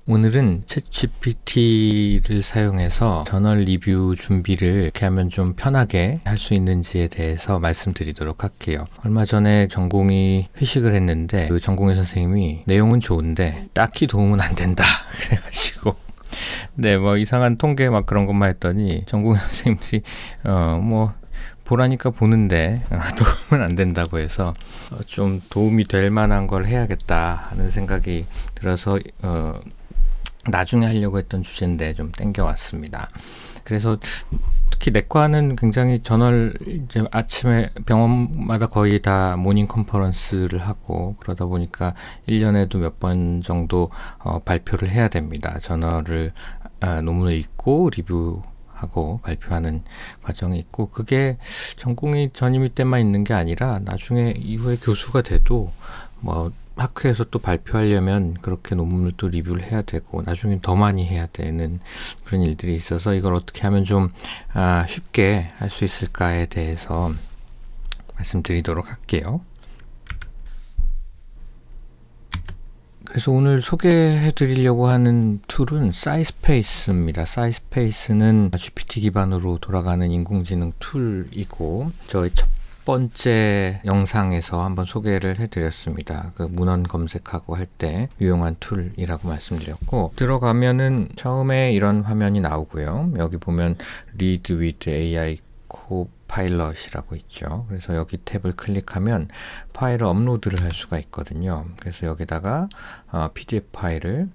오늘은 챗GPT를 사용해서 저널 리뷰 준비를 이렇게 하면 좀 편하게 할 수 있는지에 대해서 말씀드리도록 할게요. 얼마 전에 전공의 회식을 했는데 그 전공의 선생님이 내용은 좋은데 딱히 도움은 안 된다 그래가지고 네, 뭐 이상한 통계 막 그런 것만 했더니 전공의 선생님들이 보라니까 보는데 도움은 안 된다고 해서 좀 도움이 될 만한 걸 해야겠다 하는 생각이 들어서 나중에 하려고 했던 주제인데 좀 땡겨왔습니다. 그래서 특히 내과는 굉장히 저널 이제 아침에 병원마다 거의 다 모닝 컨퍼런스를 하고 그러다 보니까 1년에도 몇 번 정도 발표를 해야 됩니다. 저널을 논문을 읽고 리뷰하고 발표하는 과정이 있고 그게 전공의 전임이 때만 있는 게 아니라 나중에 이후에 교수가 돼도 학회에서 또 발표하려면 그렇게 논문을 또 리뷰를 해야 되고 나중에 더 많이 해야 되는 그런 일들이 있어서 이걸 어떻게 하면 좀 쉽게 할 수 있을까에 대해서 말씀드리도록 할게요. 그래서 오늘 소개해 드리려고 하는 툴은 사이스페이스입니다. 사이스페이스는 GPT 기반으로 돌아가는 인공지능 툴이고 저의 첫 번째 영상에서 한번 소개를 해드렸습니다. 그 문헌 검색하고 할 때 유용한 툴이라고 말씀드렸고 들어가면은 처음에 이런 화면이 나오고요. 여기 보면 Read with AI Copilot이라고 있죠. 그래서 여기 탭을 클릭하면 파일을 업로드를 할 수가 있거든요. 그래서 여기다가 PDF 파일을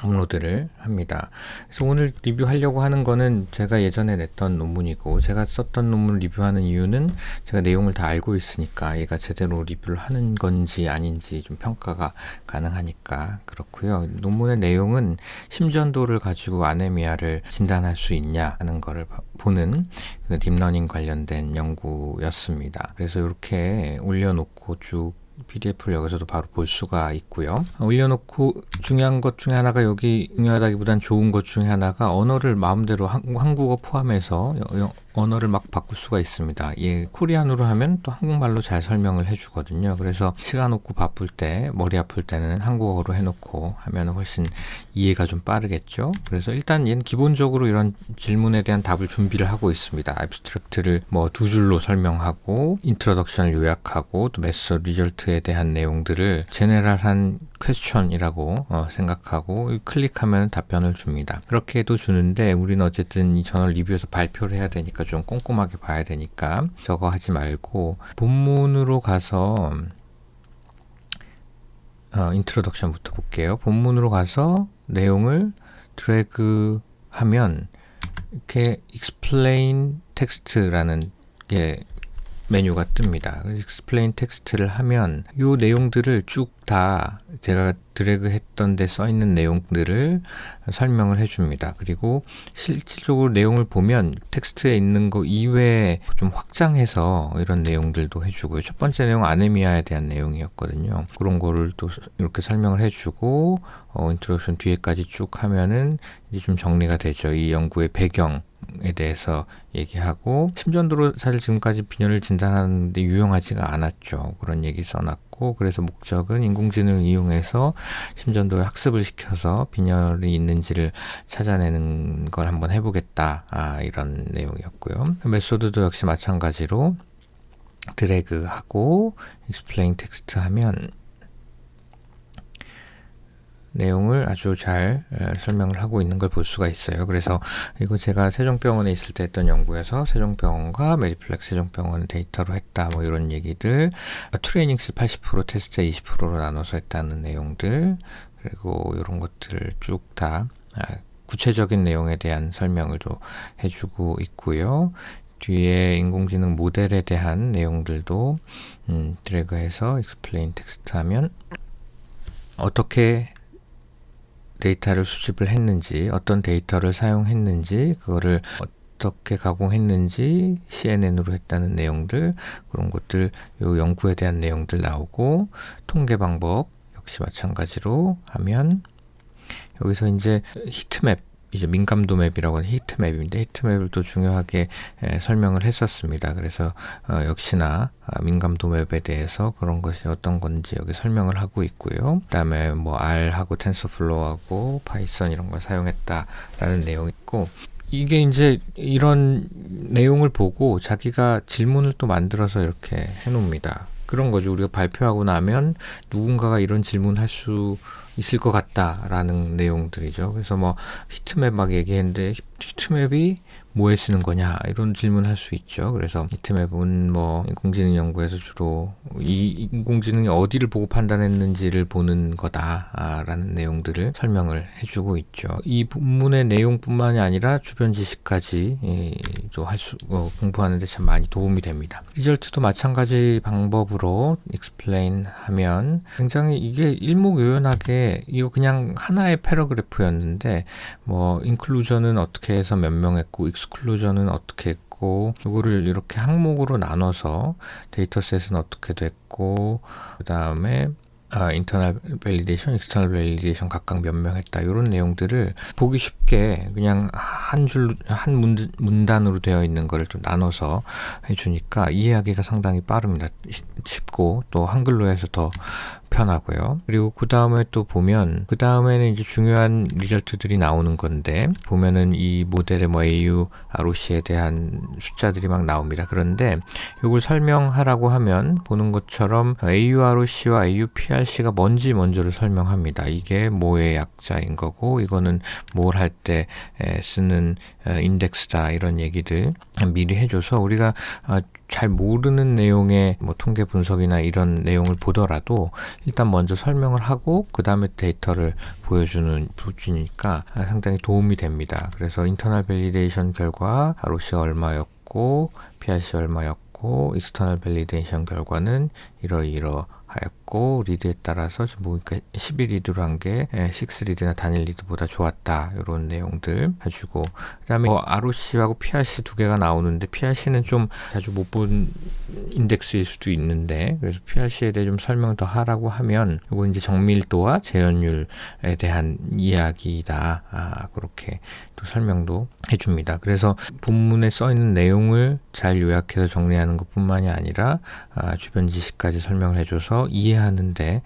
업로드를 합니다. 그래서 오늘 리뷰하려고 하는 거는 제가 예전에 냈던 논문이고 제가 썼던 논문을 리뷰하는 이유는 제가 내용을 다 알고 있으니까 얘가 제대로 리뷰를 하는 건지 아닌지 좀 평가가 가능하니까 그렇고요. 논문의 내용은 심전도를 가지고 아네미아를 진단할 수 있냐 하는 거를 보는 그 딥러닝 관련된 연구였습니다. 그래서 이렇게 올려놓고 쭉 PDF를 여기서도 바로 볼 수가 있고요. 올려놓고 중요한 것 중에 하나가 여기 중요하다기보단 좋은 것 중에 하나가 언어를 마음대로 한국어 포함해서 언어를 막 바꿀 수가 있습니다. 코리안으로 하면 또 한국말로 잘 설명을 해주거든요. 그래서 시간 없고 바쁠 때 머리 아플 때는 한국어로 해놓고 하면 훨씬 이해가 좀 빠르겠죠. 그래서 일단 얘는 기본적으로 이런 질문에 대한 답을 준비를 하고 있습니다. 애브스트랙트를 두 줄로 설명하고 인트로덕션을 요약하고 또 메소드 리절트에 대한 내용들을 제네럴한 퀘스천이라고 생각하고 클릭하면 답변을 줍니다. 그렇게도 주는데 우리는 어쨌든 이 저널 리뷰에서 발표를 해야 되니까 좀 꼼꼼하게 봐야 되니까 저거 하지 말고 본문으로 가서 인트로덕션부터 볼게요. 본문으로 가서 내용을 드래그 하면 이렇게 explain text라는 게 메뉴가 뜹니다. explain text를 하면 이 내용들을 쭉 다 제가 드래그 했던 데 써 있는 내용들을 설명을 해줍니다. 그리고 실질적으로 내용을 보면 텍스트에 있는 거 이외에 좀 확장해서 이런 내용들도 해주고요. 첫 번째 내용 아네미아에 대한 내용이었거든요. 그런 거를 또 이렇게 설명을 해주고 인트로덕션 뒤에까지 쭉 하면은 이제 좀 정리가 되죠. 이 연구의 배경 에 대해서 얘기하고 심전도로 사실 지금까지 빈혈을 진단하는데 유용하지가 않았죠. 그런 얘기 써놨고 그래서 목적은 인공지능을 이용해서 심전도를 학습을 시켜서 빈혈이 있는지를 찾아내는 걸 한번 해보겠다. 이런 내용이었고요. 메소드도 역시 마찬가지로 드래그하고 explain text 하면 내용을 아주 잘 설명을 하고 있는 걸 볼 수가 있어요. 그래서 이거 제가 세종병원에 있을 때 했던 연구에서 세종병원과 메디플렉 세종병원 데이터로 했다 이런 얘기들 트레이닝스 80% 테스트 20%로 나눠서 했다는 내용들 그리고 이런 것들을 쭉 다 구체적인 내용에 대한 설명을 또 해주고 있고요. 뒤에 인공지능 모델에 대한 내용들도 드래그해서 explain text 하면 어떻게 데이터를 수집을 했는지 어떤 데이터를 사용했는지 그거를 어떻게 가공했는지 CNN으로 했다는 내용들 그런 것들 요 연구에 대한 내용들 나오고 통계 방법 역시 마찬가지로 하면 여기서 이제 히트맵 이제 민감도 맵이라고 하는 히트맵인데 히트맵을 또 중요하게 설명을 했었습니다. 그래서 역시나 민감도 맵에 대해서 그런 것이 어떤 건지 여기 설명을 하고 있고요. 그 다음에 뭐 R하고 텐서플로우하고 파이썬 이런 걸 사용했다라는 내용이 있고, 이게 이제 이런 내용을 보고 자기가 질문을 또 만들어서 이렇게 해놓습니다. 그런 거죠. 우리가 발표하고 나면 누군가가 이런 질문 할 수 있을 것 같다라는 내용들이죠. 그래서 뭐 히트맵 막 얘기했는데 히트맵이 뭐에 쓰는 거냐 이런 질문 할 수 있죠. 그래서 히트맵은 뭐 인공지능 연구에서 주로 이 인공지능이 어디를 보고 판단했는지를 보는 거다라는 내용들을 설명을 해주고 있죠. 이 본문의 내용뿐만이 아니라 주변 지식까지 또 공부하는데 참 많이 도움이 됩니다. 리절트도 마찬가지 방법으로 explain 하면 굉장히 이게 일목요연하게, 이거 그냥 하나의 패러그래프였는데 뭐 인클루전은 어떻게 해서 몇 명 했고 익스클루전은 어떻게 했고, 이거를 이렇게 항목으로 나눠서 데이터셋은 어떻게 됐고, 그 다음에 인터널 밸리데이션, 익스터널 밸리데이션 각각 몇 명 했다, 이런 내용들을 보기 쉽게 그냥 한 문단으로 되어 있는 거를 또 나눠서 해주니까 이해하기가 상당히 빠릅니다. 쉽고 또 한글로 해서 더 편하고요. 그리고 그 다음에 또 보면 그 다음에는 이제 중요한 리절트들이 나오는 건데, 보면은 이 모델의 뭐 AU, ROC에 대한 숫자들이 막 나옵니다. 그런데 이걸 설명하라고 하면 보는 것처럼 AU, ROC와 AU, PRC가 뭔지 먼저를 설명합니다. 이게 뭐의 약자인 거고 이거는 뭘 할 때 쓰는 인덱스다, 이런 얘기들 미리 해줘서 우리가 잘 모르는 내용의 뭐 통계 분석이나 이런 내용을 보더라도 일단 먼저 설명을 하고 그 다음에 데이터를 보여주니까 상당히 도움이 됩니다. 그래서 인터널 밸리데이션 결과 ROC가 얼마였고 PRC 얼마였고 익스터널 밸리데이션 결과는 이러하였고 리드에 따라서 지금 보니까 12리드로 한 게 6리드나 단일 리드보다 좋았다, 이런 내용들 해주고, 그 다음에 ROC하고 PRC 두 개가 나오는데 PRC는 좀 자주 못 본 인덱스일 수도 있는데, 그래서 PRC에 대해 좀 설명 더 하라고 하면 이거 이제 정밀도와 재현율에 대한 이야기다, 그렇게 또 설명도 해줍니다. 그래서 본문에 써 있는 내용을 잘 요약해서 정리하는 것뿐만이 아니라 주변 지식까지 설명을 해줘서 이해하는데,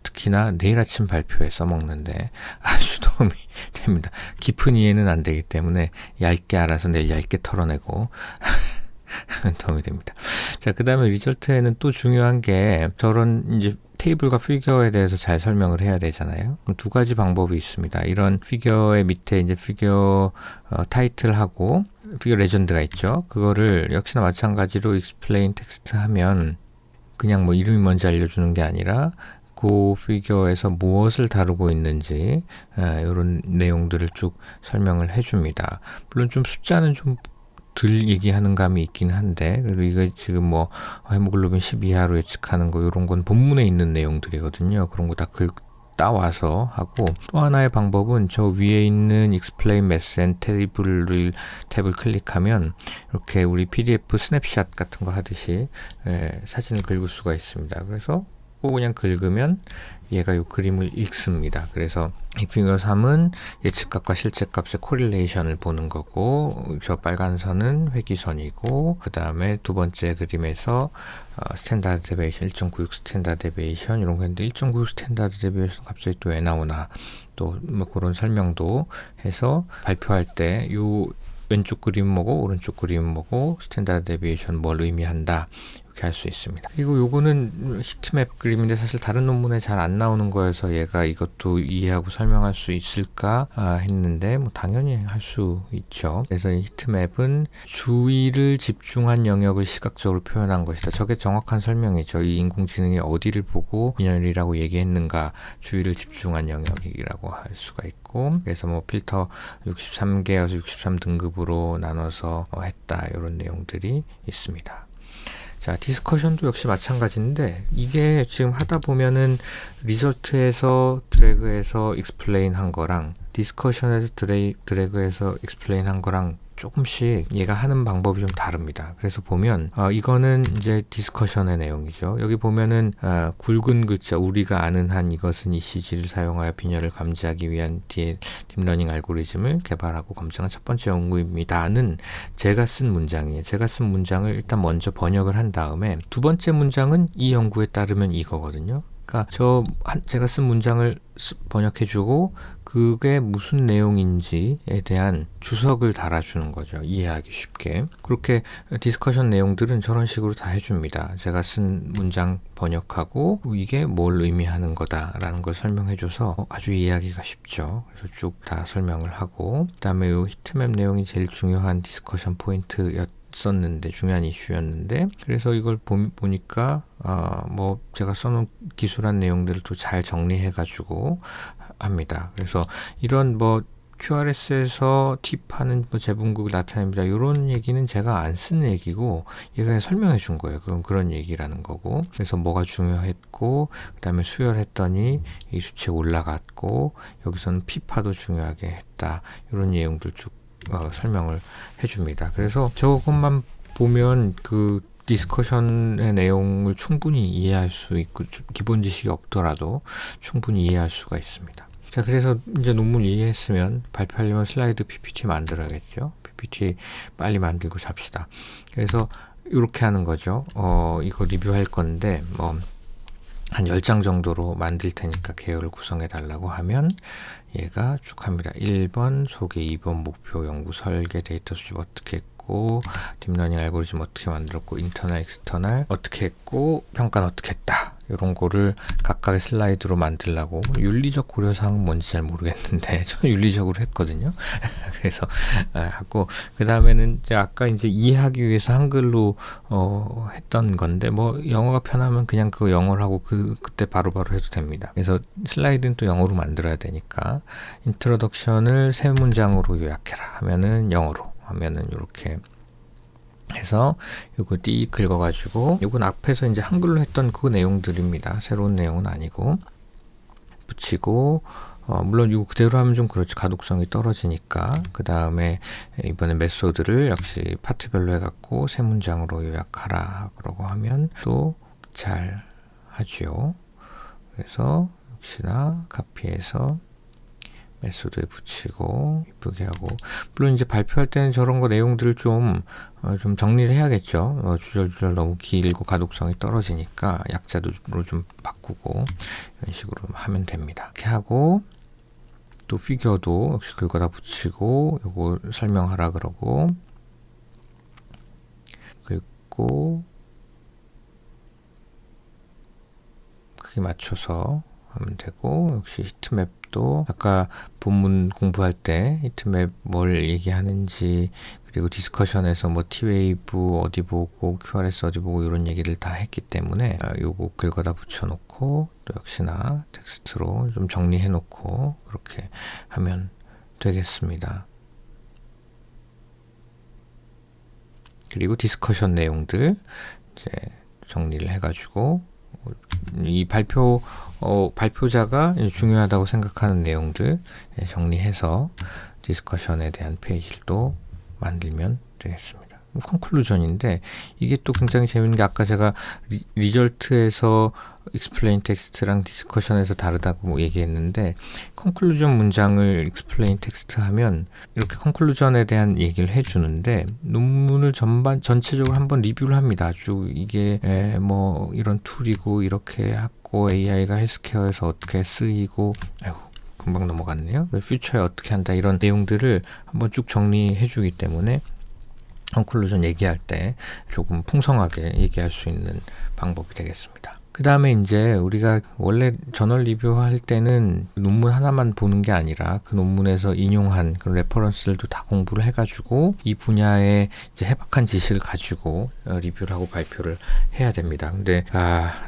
특히나 내일 아침 발표에 써먹는데 아주 도움이 됩니다. 깊은 이해는 안 되기 때문에 얇게 알아서 내일 얇게 털어내고 도움이 됩니다. 자, 그 다음에 리절트에는 또 중요한 게 저런 이제 테이블과 피겨에 대해서 잘 설명을 해야 되잖아요. 두 가지 방법이 있습니다. 이런 피겨의 밑에 이제 피겨 타이틀하고 피겨 레전드가 있죠. 그거를 역시나 마찬가지로 explain 텍스트 하면 그냥 뭐 이름이 뭔지 알려주는 게 아니라 그 피겨에서 무엇을 다루고 있는지 이런 내용들을 쭉 설명을 해줍니다. 물론 좀 숫자는 좀 덜 얘기하는 감이 있긴 한데, 그래도 이거 지금 뭐 헤모글로빈 10 이하로 예측하는 거 이런 건 본문에 있는 내용들이거든요. 그런 거 다 따와서 하고, 또 하나의 방법은 저 위에 있는 Explain Math and 탭을 클릭하면 이렇게 우리 PDF 스냅샷 같은 거 하듯이 사진을 긁을 수가 있습니다. 그래서 그냥 긁으면 얘가 이 그림을 읽습니다. 그래서 이 피겨 3은 예측값과 실제값의 코릴레이션을 보는 거고, 저 빨간 선은 회귀선이고, 그 다음에 두 번째 그림에서 스탠다드 데비에이션 1.96 스탠다드 데비에이션 이런 거 했는데 1.96 스탠다드 데비에이션 갑자기 또 왜 나오나, 또 뭐 그런 설명도 해서 발표할 때 요 왼쪽 그림 뭐고 오른쪽 그림 뭐고 스탠다드 데비에이션 뭘 의미한다, 이렇게 할 수 있습니다. 그리고 요거는 히트맵 그림인데 사실 다른 논문에 잘 안 나오는 거여서 얘가 이것도 이해하고 설명할 수 있을까 했는데 뭐 당연히 할 수 있죠. 그래서 이 히트맵은 주의를 집중한 영역을 시각적으로 표현한 것이다. 저게 정확한 설명이죠. 이 인공지능이 어디를 보고 빈혈이라고 얘기했는가, 주의를 집중한 영역이라고 할 수가 있고, 그래서 뭐 필터 63개여서 63등급으로 나눠서 했다, 이런 내용들이 있습니다. 자, 디스커션도 역시 마찬가지인데, 이게 지금 하다 보면은 리절트에서 드래그해서 익스플레인 한 거랑 디스커션에서 드래그해서 익스플레인 한 거랑 조금씩 얘가 하는 방법이 좀 다릅니다. 그래서 보면 이거는 이제 디스커션의 내용이죠. 여기 보면은 굵은 글자 우리가 아는 한 이것은 ECG를 사용하여 빈혈을 감지하기 위한 딥러닝 알고리즘을 개발하고 검증한 첫 번째 연구입니다는 제가 쓴 문장이에요. 제가 쓴 문장을 일단 먼저 번역을 한 다음에 두 번째 문장은 이 연구에 따르면 이거거든요. 그러니까 제가 쓴 문장을 번역해주고 그게 무슨 내용인지에 대한 주석을 달아주는 거죠. 이해하기 쉽게. 그렇게 디스커션 내용들은 저런 식으로 다 해줍니다. 제가 쓴 문장 번역하고 이게 뭘 의미하는 거다라는 걸 설명해줘서 아주 이해하기가 쉽죠. 그래서 쭉 다 설명을 하고 그 다음에 이 히트맵 내용이 제일 중요한 디스커션 포인트였었는데 중요한 이슈였는데 그래서 이걸 보니까 뭐 제가 써놓은 기술한 내용들을 또 잘 정리해 가지고 합니다. 그래서 이런 뭐 QRS에서 팁하는 뭐 재분국을 나타냅니다. 이런 얘기는 제가 안 쓴 얘기고 얘가 설명해 준 거예요. 그런 얘기라는 거고. 그래서 뭐가 중요했고 그 다음에 수혈했더니 이 수치 올라갔고 여기서는 피파도 중요하게 했다. 이런 내용들 쭉 설명을 해줍니다. 그래서 저것만 보면 그 디스커션의 내용을 충분히 이해할 수 있고 기본 지식이 없더라도 충분히 이해할 수가 있습니다. 자, 그래서 이제 논문 이해했으면 발표하려면 슬라이드 PPT 만들어야겠죠. PPT 빨리 만들고 잡시다. 그래서 이렇게 하는 거죠. 이거 리뷰할 건데 한 10장 정도로 만들 테니까 계열을 구성해 달라고 하면 얘가 쭉 합니다. 1번 소개, 2번 목표, 연구 설계, 데이터 수집 어떻게 했고 딥러닝 알고리즘 어떻게 만들었고 인터널, 익스터널 어떻게 했고 평가는 어떻게 했다. 이런 거를 각각의 슬라이드로 만들라고. 윤리적 고려사항은 뭔지 잘 모르겠는데 저는 윤리적으로 했거든요. 그래서 하고 그 다음에는 이제 아까 이제 이해하기 위해서 한글로 했던 건데 뭐 영어가 편하면 그냥 그거 영어로 하고 그때 바로바로 해도 됩니다. 그래서 슬라이드는 또 영어로 만들어야 되니까 인트로덕션을 세 문장으로 요약해라 하면은 영어로 하면은 이렇게 해서 요거 띡 긁어가지고 요건 앞에서 이제 한글로 했던 그 내용들입니다. 새로운 내용은 아니고 붙이고 물론 이거 그대로 하면 좀 그렇죠. 가독성이 떨어지니까. 그 다음에 이번에 메소드를 역시 파트별로 해갖고 세 문장으로 요약하라 그러고 하면 또 잘 하죠. 그래서 역시나 카피해서 메소드에 붙이고 이쁘게 하고 물론 이제 발표할 때는 저런 거 내용들을 좀 정리를 해야겠죠. 주절주절 너무 길고 가독성이 떨어지니까 약자로 좀 바꾸고 이런 식으로 하면 됩니다. 이렇게 하고 또 피규어도 역시 긁어다 붙이고 요거 설명하라 그러고 긁고 크게 맞춰서 하면 되고 역시 히트맵도 아까 본문 공부할 때 히트맵 뭘 얘기하는지 그리고 디스커션에서 뭐 T웨이브 어디 보고 QRS 어디 보고 이런 얘기를 다 했기 때문에 요거 긁어다 붙여놓고 또 역시나 텍스트로 좀 정리해 놓고 그렇게 하면 되겠습니다. 그리고 디스커션 내용들 이제 정리를 해가지고 이 발표자가 중요하다고 생각하는 내용들 정리해서 디스커션에 대한 페이지를 또 만들면 되겠습니다. 컨클루전인데 이게 또 굉장히 재밌는 게 아까 제가 리절트에서 explain 텍스트랑 디스커션에서 다르다고 얘기했는데 컨클루전 문장을 explain 텍스트 하면 이렇게 컨클루전에 대한 얘기를 해주는데 논문을 전체적으로 한번 리뷰를 합니다. 아주 이게 뭐 이런 툴이고 이렇게 하고 AI가 헬스케어에서 어떻게 쓰이고 금방 넘어갔네요. 퓨처에 어떻게 한다 이런 내용들을 한번 쭉 정리해 주기 때문에 컨클루전 얘기할 때 조금 풍성하게 얘기할 수 있는 방법이 되겠습니다. 그 다음에 이제 우리가 원래 저널 리뷰할 때는 논문 하나만 보는 게 아니라 그 논문에서 인용한 그런 레퍼런스들도 다 공부를 해가지고 이 분야의 이제 해박한 지식을 가지고 리뷰를 하고 발표를 해야 됩니다. 근데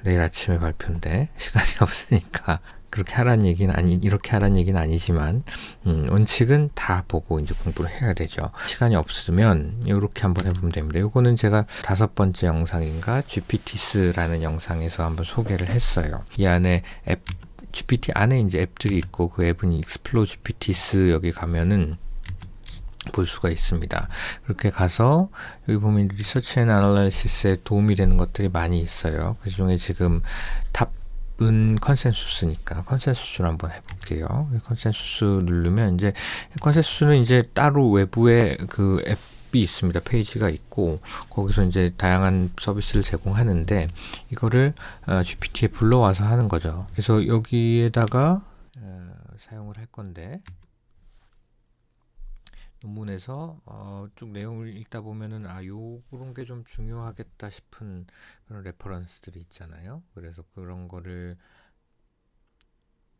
내일 아침에 발표인데 시간이 없으니까 그렇게 하라는 얘기는 이렇게 하라는 얘기는 아니지만, 원칙은 다 보고 이제 공부를 해야 되죠. 시간이 없으면, 이렇게 한번 해보면 됩니다. 요거는 제가 5번째 영상인가, GPTs라는 영상에서 한번 소개를 했어요. 이 안에 GPT 안에 이제 앱들이 있고, 그 앱은 Explore GPTs 여기 가면은, 볼 수가 있습니다. 그렇게 가서 여기 보면 리서치 앤 애널리시스에 도움이 되는 것들이 많이 있어요. 그 중에 지금 탑은 컨센수스니까 컨센수스를 한번 해볼게요. 컨센수스 누르면 이제 컨센수스는 이제 따로 외부에 그 앱이 있습니다. 페이지가 있고 거기서 이제 다양한 서비스를 제공하는데 이거를 GPT에 불러와서 하는 거죠. 그래서 여기에다가 사용을 할 건데 논문에서 쭉 내용을 읽다 보면은 요런 게 좀 중요하겠다 싶은 그런 레퍼런스들이 있잖아요. 그래서 그런 거를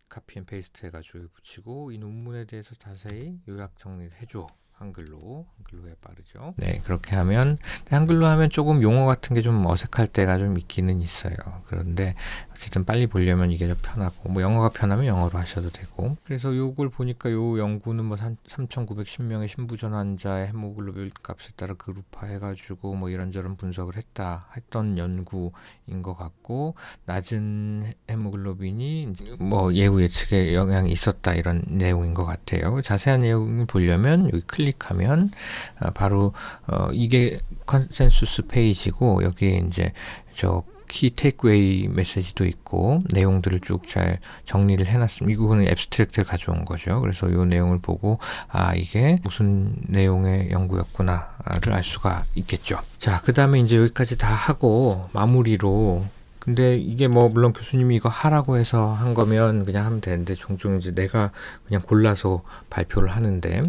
카피 앤 페이스트 해가지고 붙이고 이 논문에 대해서 자세히 요약 정리를 해줘. 한글로 해야 빠르죠. 네, 그렇게 하면 한글로 하면 조금 용어 같은 게 좀 어색할 때가 좀 있기는 있어요. 그런데 어쨌든 빨리 보려면 이게 좀 편하고 뭐 영어가 편하면 영어로 하셔도 되고 그래서 요걸 보니까 요 연구는 뭐 3,910명의 신부전 환자의 헤모글로빈 값에 따라 그룹화 해가지고 뭐 이런저런 분석을 했던 연구인 것 같고 낮은 헤모글로빈이 뭐 예후 예측에 영향이 있었다 이런 내용인 것 같아요. 자세한 내용을 보려면 여기 클릭하면 바로 이게 컨센수스 페이지고 여기에 이제 키 테이크웨이 메시지도 있고 내용들을 쭉 잘 정리를 해놨습니다. 이거는 앱스트랙트를 가져온 거죠. 그래서 이 내용을 보고 이게 무슨 내용의 연구였구나를 알 수가 있겠죠. 자, 그 다음에 이제 여기까지 다 하고 마무리로 근데 이게 뭐 물론 교수님이 이거 하라고 해서 한 거면 그냥 하면 되는데 종종 이제 내가 그냥 골라서 발표를 하는데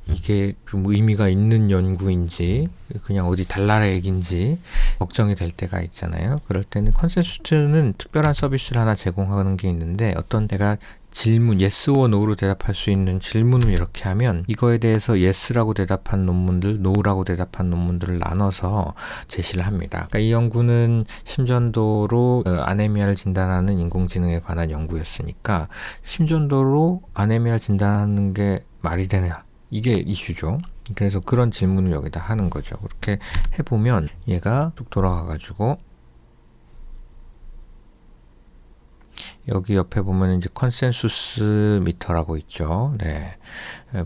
이게 좀 의미가 있는 연구인지 그냥 어디 달나라 얘기인지 걱정이 될 때가 있잖아요. 그럴 때는 컨센수스는 특별한 서비스를 하나 제공하는 게 있는데 어떤 내가 질문 yes or no로 대답할 수 있는 질문을 이렇게 하면 이거에 대해서 yes라고 대답한 논문들, no라고 대답한 논문들을 나눠서 제시를 합니다. 그러니까 이 연구는 심전도로 아네미아를 진단하는 인공지능에 관한 연구였으니까 심전도로 아네미아를 진단하는 게 말이 되냐? 이게 이슈죠. 그래서 그런 질문을 여기다 하는 거죠. 그렇게 해보면 얘가 쭉 돌아가가지고 여기 옆에 보면 이제 컨센수스 미터라고 있죠. 네.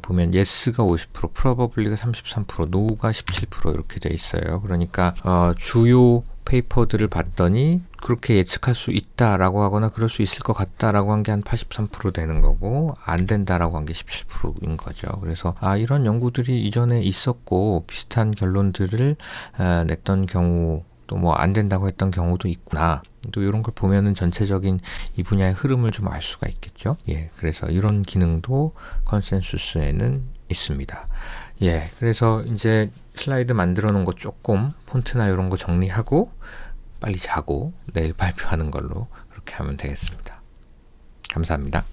보면 yes가 50%, probably가 33%, no가 17% 이렇게 돼 있어요. 그러니까 주요 페이퍼들을 봤더니 그렇게 예측할 수 있다라고 하거나 그럴 수 있을 것 같다라고 한 게 한 83% 되는 거고 안 된다라고 한 게 17%인 거죠. 그래서 이런 연구들이 이전에 있었고 비슷한 결론들을 냈던 경우 또 뭐 안 된다고 했던 경우도 있구나. 또 이런 걸 보면은 전체적인 이 분야의 흐름을 좀 알 수가 있겠죠. 예, 그래서 이런 기능도 컨센수스에는 있습니다. 예, 그래서 이제 슬라이드 만들어 놓은 거 조금 폰트나 이런 거 정리하고 빨리 자고 내일 발표하는 걸로 그렇게 하면 되겠습니다. 감사합니다.